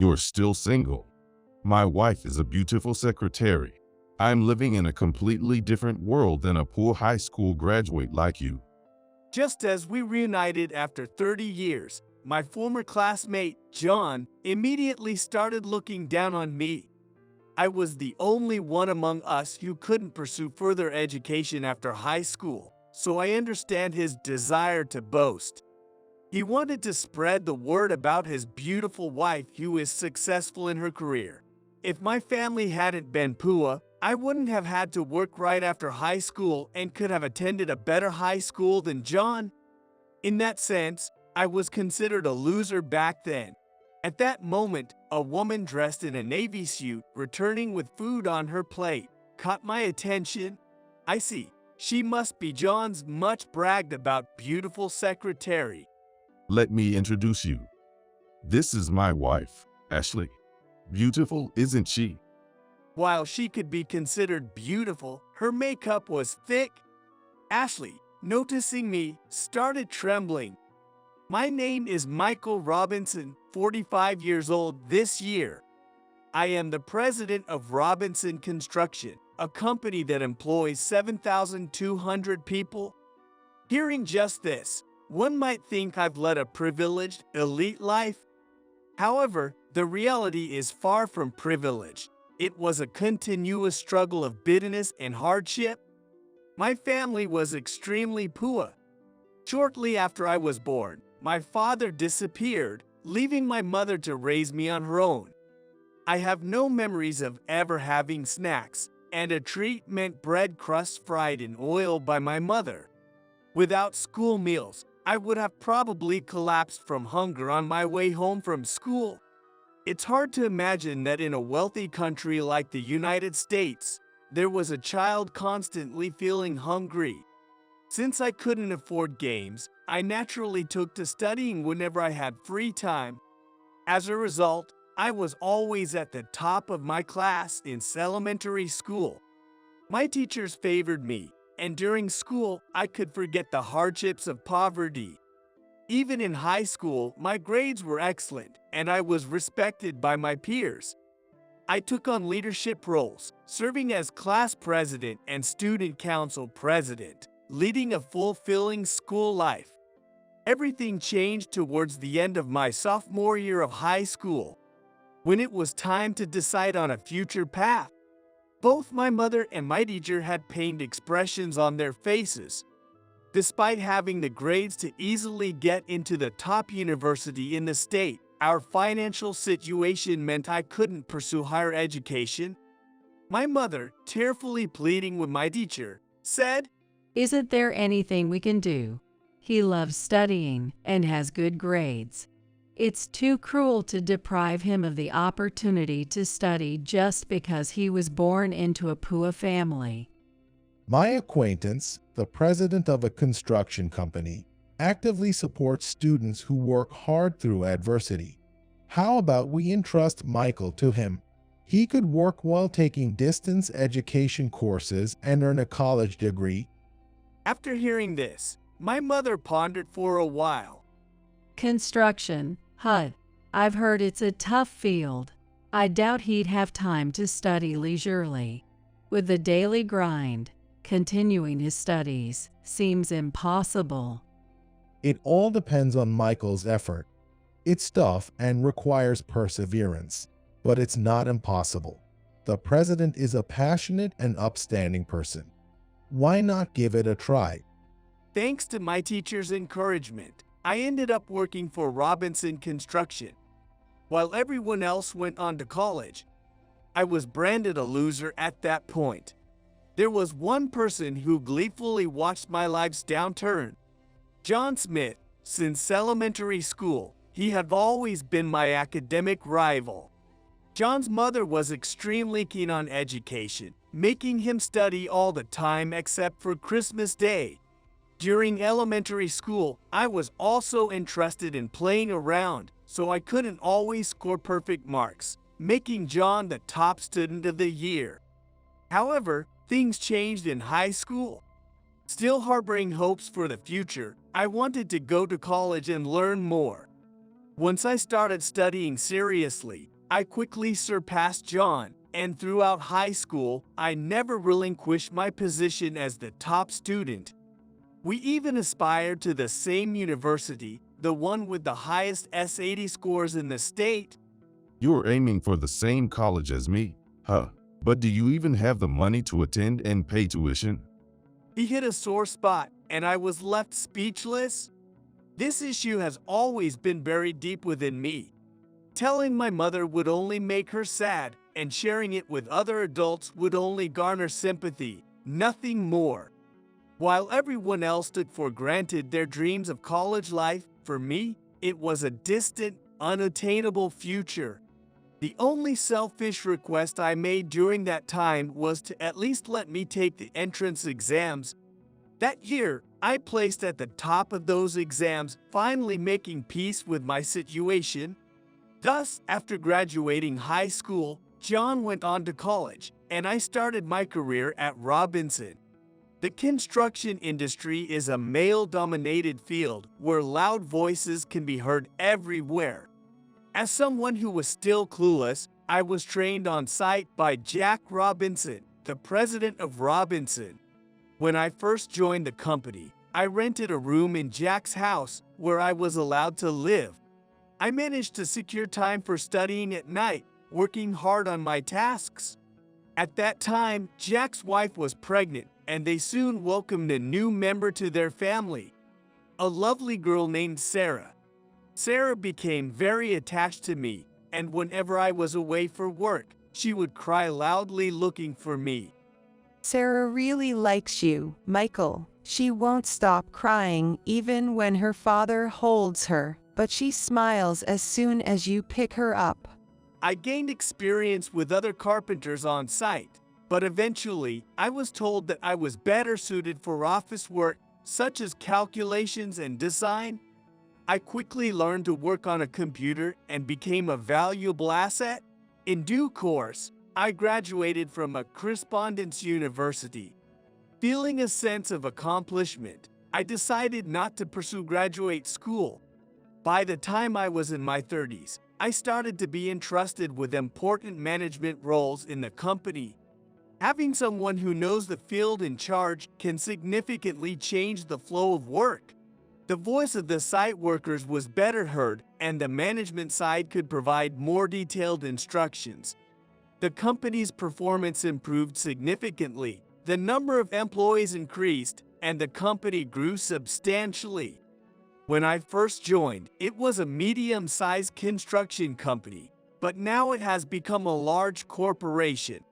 You're still single. My wife is a beautiful secretary. I'm living in a completely different world than a poor high school graduate like you. Just as we reunited after 30 years, my former classmate, John, immediately started looking down on me. I was the only one among us who couldn't pursue further education after high school, so I understand his desire to boast. He wanted to spread the word about his beautiful wife who is successful in her career. If my family hadn't been poor, I wouldn't have had to work right after high school and could have attended a better high school than John. In that sense, I was considered a loser back then. At that moment, a woman dressed in a navy suit, returning with food on her plate, caught my attention. I see, she must be John's much bragged about beautiful secretary. Let me introduce you. This is my wife, Ashley. Beautiful, isn't she? While she could be considered beautiful, her makeup was thick. Ashley, noticing me, started trembling. My name is Michael Robinson, 45 years old this year. I am the president of Robinson Construction, a company that employs 7,200 people. Hearing just this, one might think I've led a privileged, elite life. However, the reality is far from privilege. It was a continuous struggle of bitterness and hardship. My family was extremely poor. Shortly after I was born, my father disappeared, leaving my mother to raise me on her own. I have no memories of ever having snacks, and a treat meant bread crusts fried in oil by my mother. Without school meals, I would have probably collapsed from hunger on my way home from school. It's hard to imagine that in a wealthy country like the United States, there was a child constantly feeling hungry. Since I couldn't afford games, I naturally took to studying whenever I had free time. As a result, I was always at the top of my class in elementary school. My teachers favored me, and during school, I could forget the hardships of poverty. Even in high school, my grades were excellent, and I was respected by my peers. I took on leadership roles, serving as class president and student council president, leading a fulfilling school life. Everything changed towards the end of my sophomore year of high school, when it was time to decide on a future path. Both my mother and my teacher had pained expressions on their faces. Despite having the grades to easily get into the top university in the state, our financial situation meant I couldn't pursue higher education. My mother, tearfully pleading with my teacher, said, "Isn't there anything we can do? He loves studying and has good grades. It's too cruel to deprive him of the opportunity to study just because he was born into a poor family." My acquaintance, the president of a construction company, actively supports students who work hard through adversity. How about we entrust Michael to him? He could work while taking distance education courses and earn a college degree. After hearing this, my mother pondered for a while. Construction, huh? I've heard it's a tough field. I doubt he'd have time to study leisurely. With the daily grind, continuing his studies seems impossible. It all depends on Michael's effort. It's tough and requires perseverance, but it's not impossible. The president is a passionate and upstanding person. Why not give it a try? Thanks to my teacher's encouragement, I ended up working for Robinson Construction. While everyone else went on to college, I was branded a loser at that point. There was one person who gleefully watched my life's downturn. John Smith. Since elementary school, he had always been my academic rival. John's mother was extremely keen on education, making him study all the time except for Christmas Day. During elementary school, I was also interested in playing around, so I couldn't always score perfect marks, making John the top student of the year. However, things changed in high school. Still harboring hopes for the future, I wanted to go to college and learn more. Once I started studying seriously, I quickly surpassed John, and throughout high school, I never relinquished my position as the top student. We even aspired to the same university, the one with the highest SAT scores in the state. You're aiming for the same college as me, huh? But do you even have the money to attend and pay tuition? He hit a sore spot, and I was left speechless. This issue has always been buried deep within me. Telling my mother would only make her sad, and sharing it with other adults would only garner sympathy, nothing more. While everyone else took for granted their dreams of college life, for me, it was a distant, unattainable future. The only selfish request I made during that time was to at least let me take the entrance exams. That year, I placed at the top of those exams, finally making peace with my situation. Thus, after graduating high school, John went on to college, and I started my career at Robinson. The construction industry is a male-dominated field where loud voices can be heard everywhere. As someone who was still clueless, I was trained on site by Jack Robinson, the president of Robinson. When I first joined the company, I rented a room in Jack's house where I was allowed to live. I managed to secure time for studying at night, working hard on my tasks. At that time, Jack's wife was pregnant, and they soon welcomed a new member to their family, a lovely girl named Sarah. Sarah became very attached to me, and whenever I was away for work, she would cry loudly looking for me. Sarah really likes you, Michael. She won't stop crying even when her father holds her, but she smiles as soon as you pick her up. I gained experience with other carpenters on site, but eventually I was told that I was better suited for office work, such as calculations and design. I quickly learned to work on a computer and became a valuable asset. In due course, I graduated from a correspondence university. Feeling a sense of accomplishment, I decided not to pursue graduate school. By the time I was in my 30s, I started to be entrusted with important management roles in the company. Having someone who knows the field in charge can significantly change the flow of work. The voice of the site workers was better heard, and the management side could provide more detailed instructions. The company's performance improved significantly, the number of employees increased, and the company grew substantially. When I first joined, it was a medium-sized construction company, but now it has become a large corporation.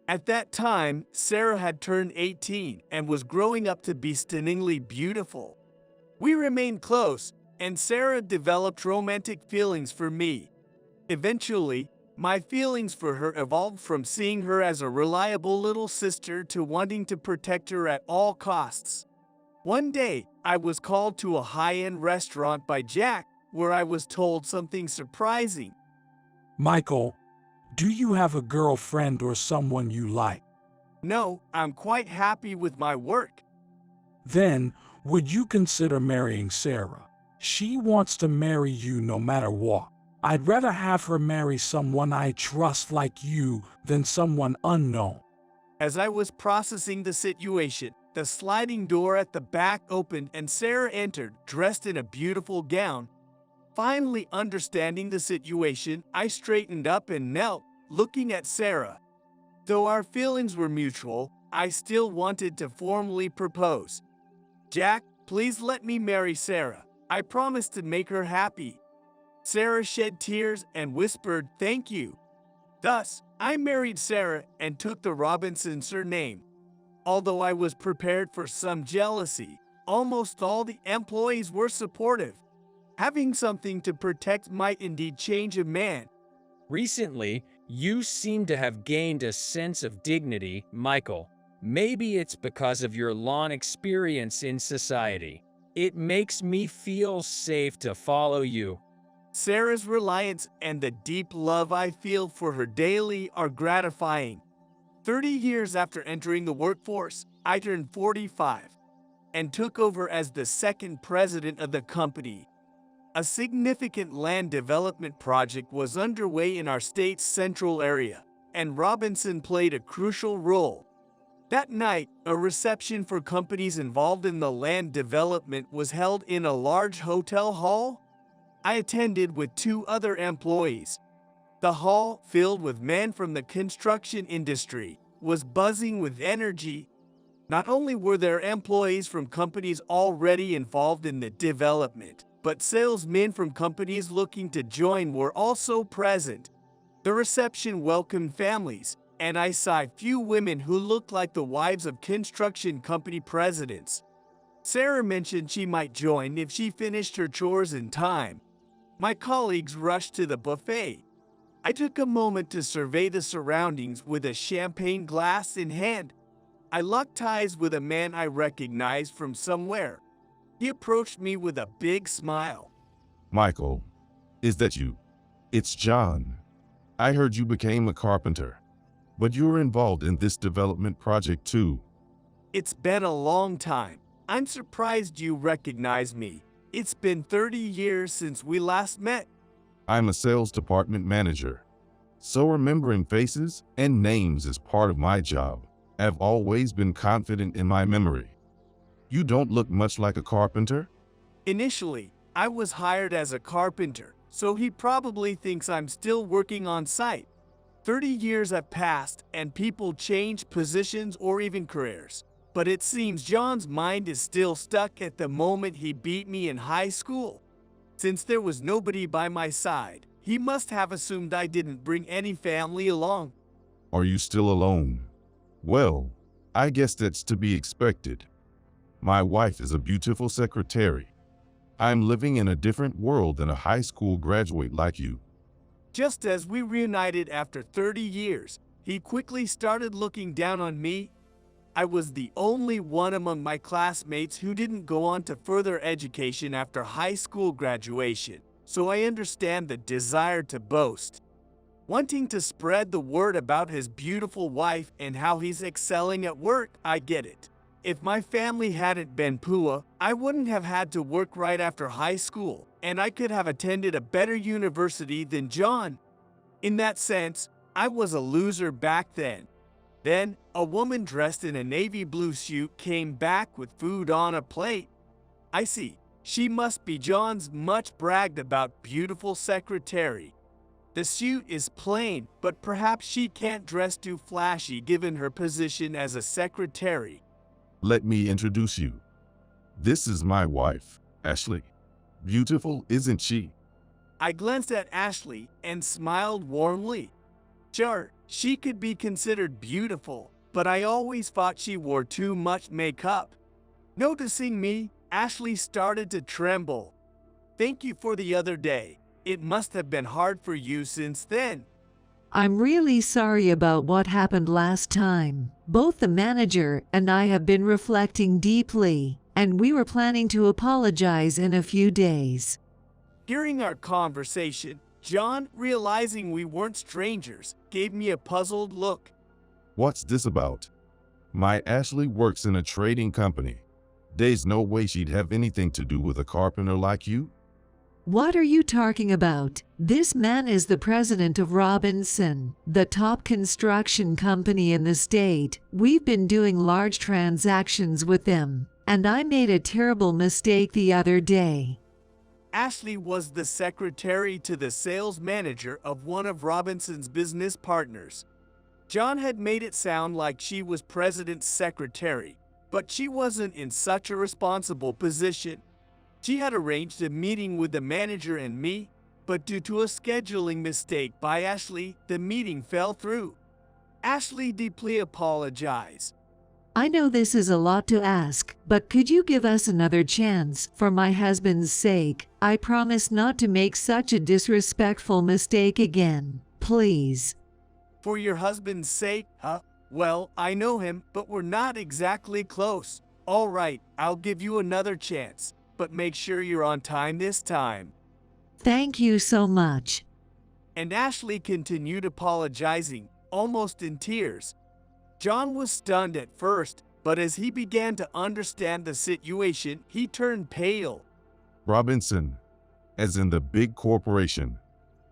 At that time, Sarah had turned 18 and was growing up to be stunningly beautiful. We remained close, and Sarah developed romantic feelings for me. Eventually, my feelings for her evolved from seeing her as a reliable little sister to wanting to protect her at all costs. One day, I was called to a high-end restaurant by Jack, where I was told something surprising. Michael, do you have a girlfriend or someone you like? No, I'm quite happy with my work. Then, would you consider marrying Sarah? She wants to marry you no matter what. I'd rather have her marry someone I trust like you than someone unknown. As I was processing the situation, the sliding door at the back opened and Sarah entered, dressed in a beautiful gown. Finally understanding the situation, I straightened up and knelt, looking at Sarah. Though our feelings were mutual, I still wanted to formally propose. Jack, please let me marry Sarah. I promise to make her happy. Sarah shed tears and whispered, "Thank you." Thus, I married Sarah and took the Robinson surname. Although I was prepared for some jealousy, almost all the employees were supportive. Having something to protect might indeed change a man. Recently, you seem to have gained a sense of dignity, Michael. Maybe it's because of your long experience in society. It makes me feel safe to follow you. Sarah's reliance and the deep love I feel for her daily are gratifying. 30 years after entering the workforce, I turned 45 and took over as the second president of the company. A significant land development project was underway in our state's central area, and Robinson played a crucial role. That night, a reception for companies involved in the land development was held in a large hotel hall. I attended with 2 other employees. The hall, filled with men from the construction industry, was buzzing with energy. Not only were there employees from companies already involved in the development, but salesmen from companies looking to join were also present. The reception welcomed families, and I saw a few women who looked like the wives of construction company presidents. Sarah mentioned she might join if she finished her chores in time. My colleagues rushed to the buffet. I took a moment to survey the surroundings with a champagne glass in hand. I locked eyes with a man I recognized from somewhere. He approached me with a big smile. Michael, is that you? It's John. I heard you became a carpenter, but you were involved in this development project too. It's been a long time. I'm surprised you recognize me. It's been 30 years since we last met. I'm a sales department manager, so remembering faces and names is part of my job. I've always been confident in my memory. You don't look much like a carpenter. Initially, I was hired as a carpenter, so he probably thinks I'm still working on site. 30 years have passed and people change positions or even careers. But it seems John's mind is still stuck at the moment he beat me in high school. Since there was nobody by my side, he must have assumed I didn't bring any family along. Are you still alone? Well, I guess that's to be expected. My wife is a beautiful secretary. I'm living in a different world than a high school graduate like you. Just as we reunited after 30 years, he quickly started looking down on me. I was the only one among my classmates who didn't go on to further education after high school graduation, so I understand the desire to boast. Wanting to spread the word about his beautiful wife and how he's excelling at work, I get it. If my family hadn't been poor, I wouldn't have had to work right after high school, and I could have attended a better university than John. In that sense, I was a loser back then. Then, a woman dressed in a navy blue suit came back with food on a plate. I see, she must be John's much bragged about beautiful secretary. The suit is plain, but perhaps she can't dress too flashy given her position as a secretary. Let me introduce you. This is my wife, Ashley. Beautiful, isn't she? I glanced at Ashley and smiled warmly. Sure, she could be considered beautiful, but I always thought she wore too much makeup. Noticing me, Ashley started to tremble. Thank you for the other day. It must have been hard for you since then. I'm really sorry about what happened last time. Both the manager and I have been reflecting deeply, and we were planning to apologize in a few days. During our conversation, John, realizing we weren't strangers, gave me a puzzled look. What's this about? My Ashley works in a trading company. There's no way she'd have anything to do with a carpenter like you. What are you talking about? This man is the president of Robinson, the top construction company in the state. We've been doing large transactions with them, and I made a terrible mistake the other day. Ashley was the secretary to the sales manager of one of Robinson's business partners. John had made it sound like she was president's secretary, but she wasn't in such a responsible position. She had arranged a meeting with the manager and me, but due to a scheduling mistake by Ashley, the meeting fell through. Ashley deeply apologized. I know this is a lot to ask, but could you give us another chance? For my husband's sake, I promise not to make such a disrespectful mistake again. Please. For your husband's sake, huh? Well, I know him, but we're not exactly close. All right, I'll give you another chance, but make sure you're on time this time. Thank you so much. And Ashley continued apologizing, almost in tears. John was stunned at first, but as he began to understand the situation, he turned pale. Robinson, as in the big corporation.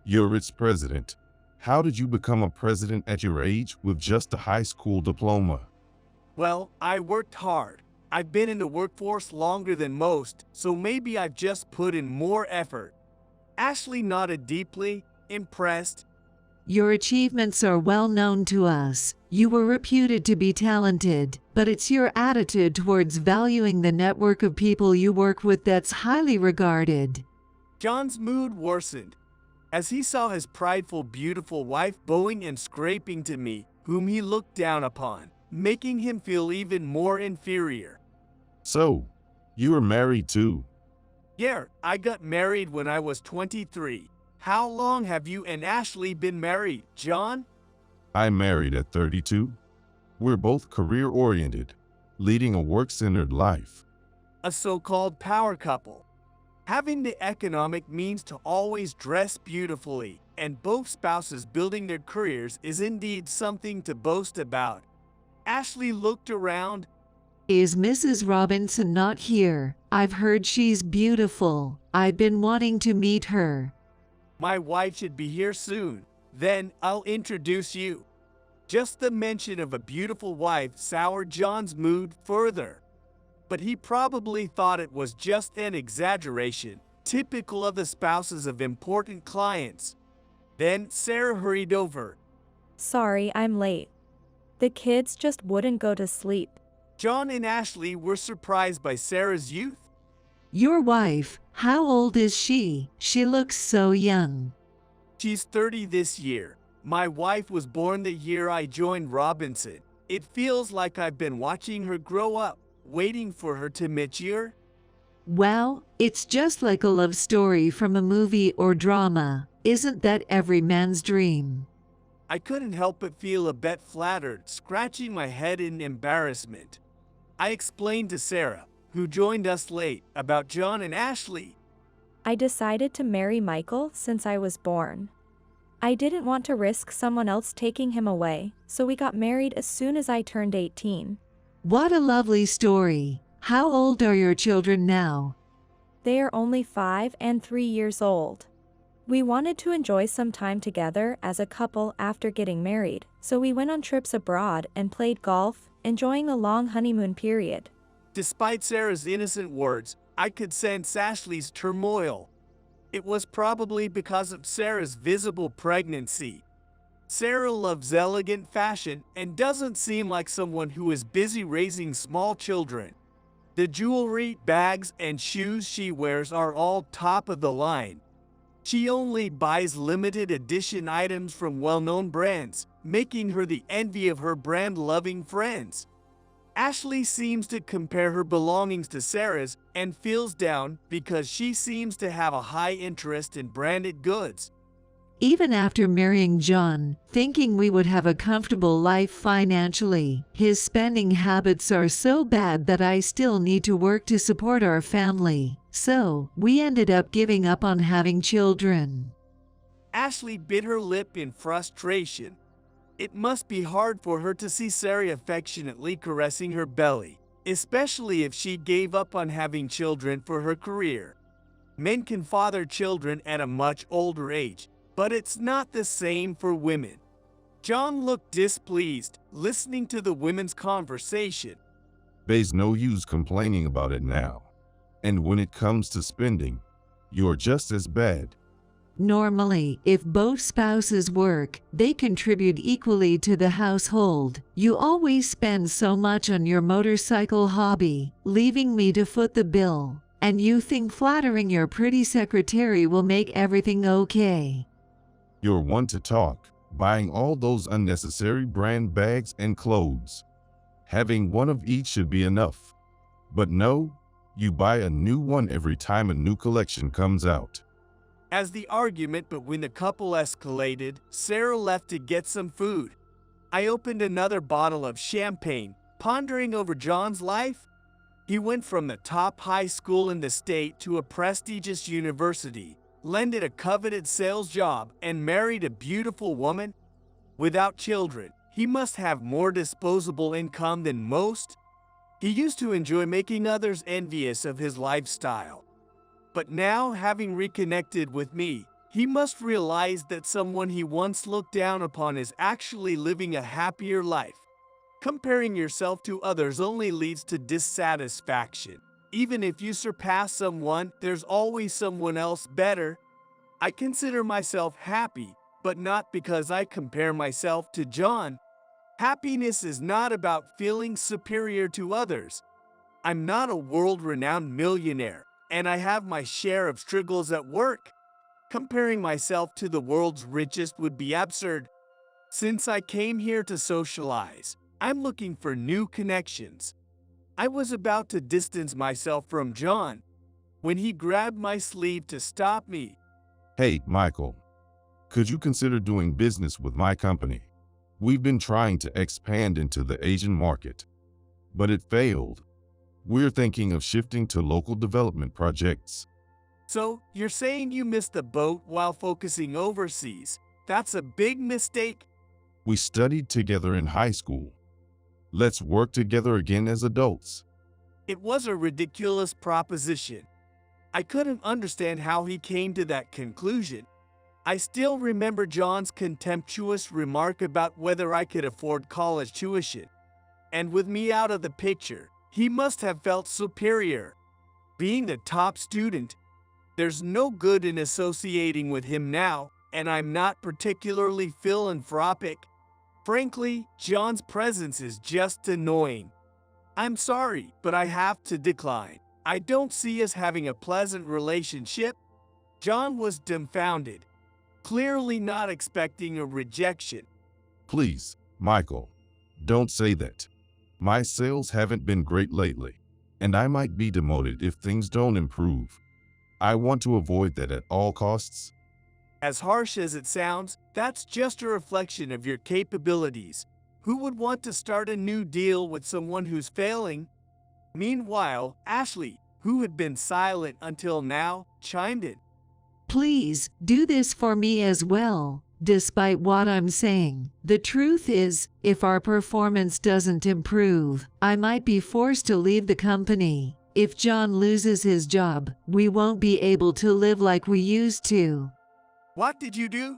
You're its president. How did you become a president at your age with just a high school diploma? Well, I worked hard. I've been in the workforce longer than most, so maybe I've just put in more effort. Ashley nodded deeply, impressed. Your achievements are well known to us. You were reputed to be talented, but it's your attitude towards valuing the network of people you work with that's highly regarded. John's mood worsened as he saw his prideful, beautiful wife bowing and scraping to me, whom he looked down upon, making him feel even more inferior. So, you were married too? Yeah, I got married when I was 23. How long have you and Ashley been married, John? I'm married at 32. We're both career-oriented, leading a work-centered life. A so-called power couple. Having the economic means to always dress beautifully, and both spouses building their careers is indeed something to boast about. Ashley looked around. Is Mrs. Robinson not here? I've heard she's beautiful. I've been wanting to meet her. My wife should be here soon. Then I'll introduce you. Just the mention of a beautiful wife soured John's mood further. But he probably thought it was just an exaggeration, typical of the spouses of important clients. Then Sarah hurried over. Sorry, I'm late. The kids just wouldn't go to sleep. John and Ashley were surprised by Sarah's youth. Your wife, how old is she? She looks so young. She's 30 this year. My wife was born the year I joined Robinson. It feels like I've been watching her grow up, waiting for her to mature. Well, it's just like a love story from a movie or drama. Isn't that every man's dream? I couldn't help but feel a bit flattered, scratching my head in embarrassment. I explained to Sarah, who joined us late, about John and Ashley. I decided to marry Michael since I was born. I didn't want to risk someone else taking him away, so we got married as soon as I turned 18. What a lovely story. How old are your children now? They are only 5 and 3 years old. We wanted to enjoy some time together as a couple after getting married, so we went on trips abroad and played golf, enjoying a long honeymoon period. Despite Sarah's innocent words, I could sense Ashley's turmoil. It was probably because of Sarah's visible pregnancy. Sarah loves elegant fashion and doesn't seem like someone who is busy raising small children. The jewelry, bags, and shoes she wears are all top of the line. She only buys limited edition items from well-known brands, making her the envy of her brand-loving friends. Ashley seems to compare her belongings to Sarah's and feels down because she seems to have a high interest in branded goods. Even after marrying John, thinking we would have a comfortable life financially, his spending habits are so bad that I still need to work to support our family. So, we ended up giving up on having children. Ashley bit her lip in frustration. It must be hard for her to see Sarah affectionately caressing her belly, especially if she gave up on having children for her career. Men can father children at a much older age, but it's not the same for women. John looked displeased, listening to the women's conversation. There's no use complaining about it now. And when it comes to spending, you're just as bad. Normally, if both spouses work, they contribute equally to the household. You always spend so much on your motorcycle hobby, leaving me to foot the bill. And you think flattering your pretty secretary will make everything okay. You're one to talk, buying all those unnecessary brand bags and clothes. Having one of each should be enough. But no, you buy a new one every time a new collection comes out. As the argument between the couple escalated, Sarah left to get some food. I opened another bottle of champagne, pondering over John's life. He went from the top high school in the state to a prestigious university, landed a coveted sales job, and married a beautiful woman. Without children, he must have more disposable income than most. He used to enjoy making others envious of his lifestyle. But now, having reconnected with me, he must realize that someone he once looked down upon is actually living a happier life. Comparing yourself to others only leads to dissatisfaction. Even if you surpass someone, there's always someone else better. I consider myself happy, but not because I compare myself to John. Happiness is not about feeling superior to others. I'm not a world-renowned millionaire, and I have my share of struggles at work. Comparing myself to the world's richest would be absurd. Since I came here to socialize, I'm looking for new connections. I was about to distance myself from John when he grabbed my sleeve to stop me. Hey, Michael, could you consider doing business with my company? We've been trying to expand into the Asian market, but it failed. We're thinking of shifting to local development projects. So, you're saying you missed the boat while focusing overseas? That's a big mistake. We studied together in high school. Let's work together again as adults. It was a ridiculous proposition. I couldn't understand how he came to that conclusion. I still remember John's contemptuous remark about whether I could afford college tuition. And with me out of the picture, he must have felt superior. Being the top student, there's no good in associating with him now, and I'm not particularly philanthropic. Frankly, John's presence is just annoying. I'm sorry, but I have to decline. I don't see us having a pleasant relationship. John was dumbfounded, clearly not expecting a rejection. Please, Michael, don't say that. My sales haven't been great lately, and I might be demoted if things don't improve. I want to avoid that at all costs. As harsh as it sounds, that's just a reflection of your capabilities. Who would want to start a new deal with someone who's failing? Meanwhile, Ashley, who had been silent until now, chimed in. Please, do this for me as well, despite what I'm saying. The truth is, if our performance doesn't improve, I might be forced to leave the company. If John loses his job, we won't be able to live like we used to. What did you do?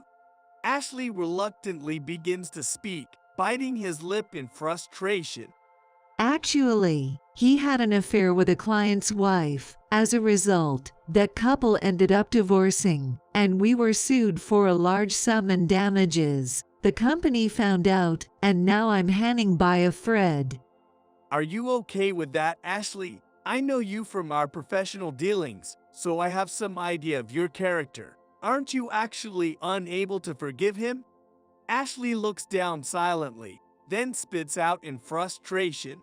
Ashley reluctantly begins to speak, biting his lip in frustration. Actually, he had an affair with a client's wife. As a result, that couple ended up divorcing, and we were sued for a large sum in damages. The company found out, and now I'm hanging by a thread. Are you okay with that, Ashley? I know you from our professional dealings, so I have some idea of your character. Aren't you actually unable to forgive him? Ashley looks down silently, then spits out in frustration.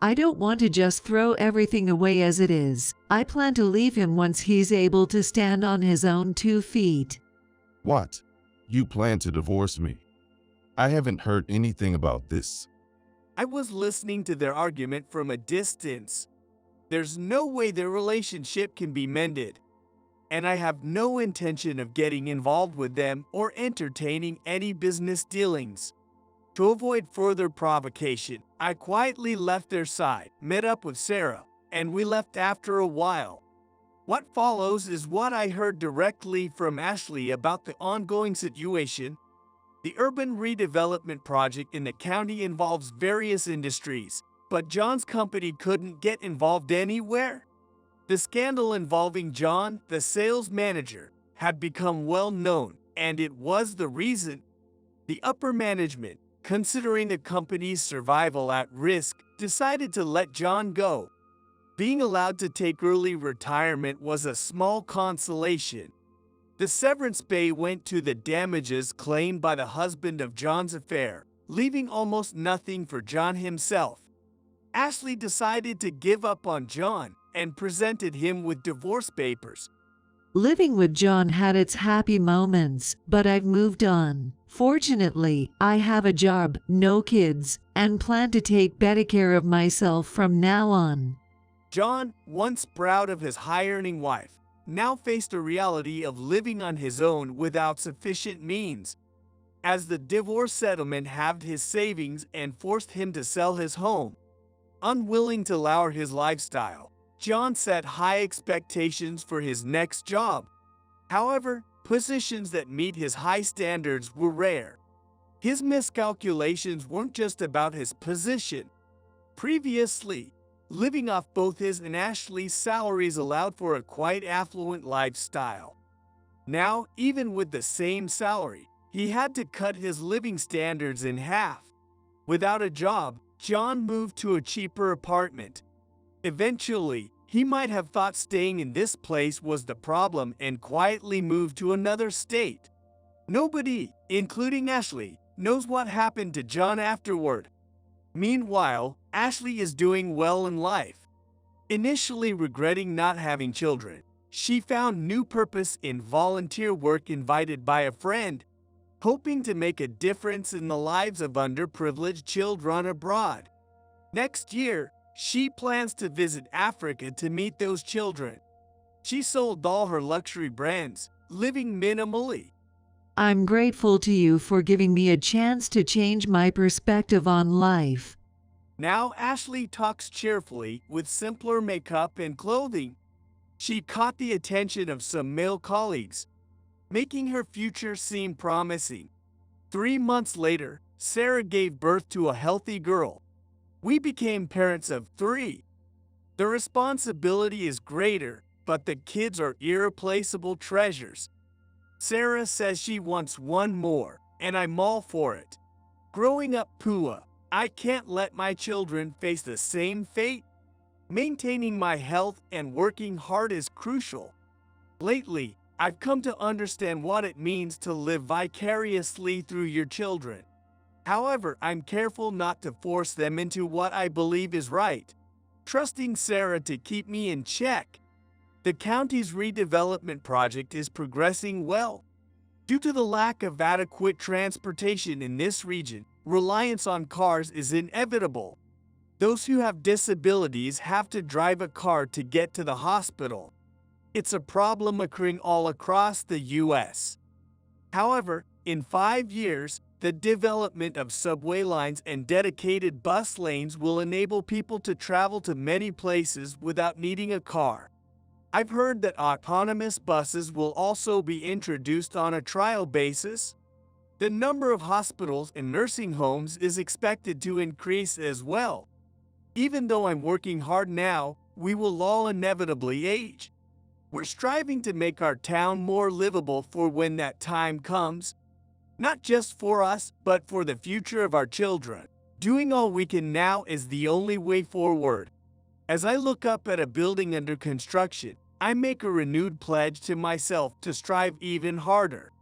I don't want to just throw everything away as it is. I plan to leave him once he's able to stand on his own 2 feet. What? You plan to divorce me? I haven't heard anything about this. I was listening to their argument from a distance. There's no way their relationship can be mended, and I have no intention of getting involved with them or entertaining any business dealings. To avoid further provocation, I quietly left their side, met up with Sarah, and we left after a while. What follows is what I heard directly from Ashley about the ongoing situation. The urban redevelopment project in the county involves various industries, but John's company couldn't get involved anywhere. The scandal involving John, the sales manager, had become well known, and it was the reason. The upper management, considering the company's survival at risk, decided to let John go. Being allowed to take early retirement was a small consolation. The severance pay went to the damages claimed by the husband of John's affair, leaving almost nothing for John himself. Ashley decided to give up on John and presented him with divorce papers. Living with John had its happy moments, but I've moved on. Fortunately, I have a job, no kids, and plan to take better care of myself from now on. John, once proud of his high-earning wife, now faced a reality of living on his own without sufficient means. As the divorce settlement halved his savings and forced him to sell his home, unwilling to lower his lifestyle, John set high expectations for his next job. However, positions that meet his high standards were rare. His miscalculations weren't just about his position. Previously, living off both his and Ashley's salaries allowed for a quite affluent lifestyle. Now, even with the same salary, he had to cut his living standards in half. Without a job, John moved to a cheaper apartment. Eventually, he might have thought staying in this place was the problem and quietly moved to another state. Nobody, including Ashley, knows what happened to John afterward. Meanwhile, Ashley is doing well in life. Initially regretting not having children, she found new purpose in volunteer work invited by a friend, hoping to make a difference in the lives of underprivileged children abroad. Next year, she plans to visit Africa to meet those children. She sold all her luxury brands, living minimally. I'm grateful to you for giving me a chance to change my perspective on life. Now Ashley talks cheerfully with simpler makeup and clothing. She caught the attention of some male colleagues, making her future seem promising. 3 months later, Sarah gave birth to a healthy girl. We became parents of 3. The responsibility is greater, but the kids are irreplaceable treasures. Sarah says she wants one more, and I'm all for it. Growing up poor, I can't let my children face the same fate. Maintaining my health and working hard is crucial. Lately, I've come to understand what it means to live vicariously through your children. However, I'm careful not to force them into what I believe is right, trusting Sarah to keep me in check. The county's redevelopment project is progressing well. Due to the lack of adequate transportation in this region, reliance on cars is inevitable. Those who have disabilities have to drive a car to get to the hospital. It's a problem occurring all across the U.S. However, in 5 years, the development of subway lines and dedicated bus lanes will enable people to travel to many places without needing a car. I've heard that autonomous buses will also be introduced on a trial basis. The number of hospitals and nursing homes is expected to increase as well. Even though I'm working hard now, we will all inevitably age. We're striving to make our town more livable for when that time comes. Not just for us, but for the future of our children. Doing all we can now is the only way forward. As I look up at a building under construction, I make a renewed pledge to myself to strive even harder.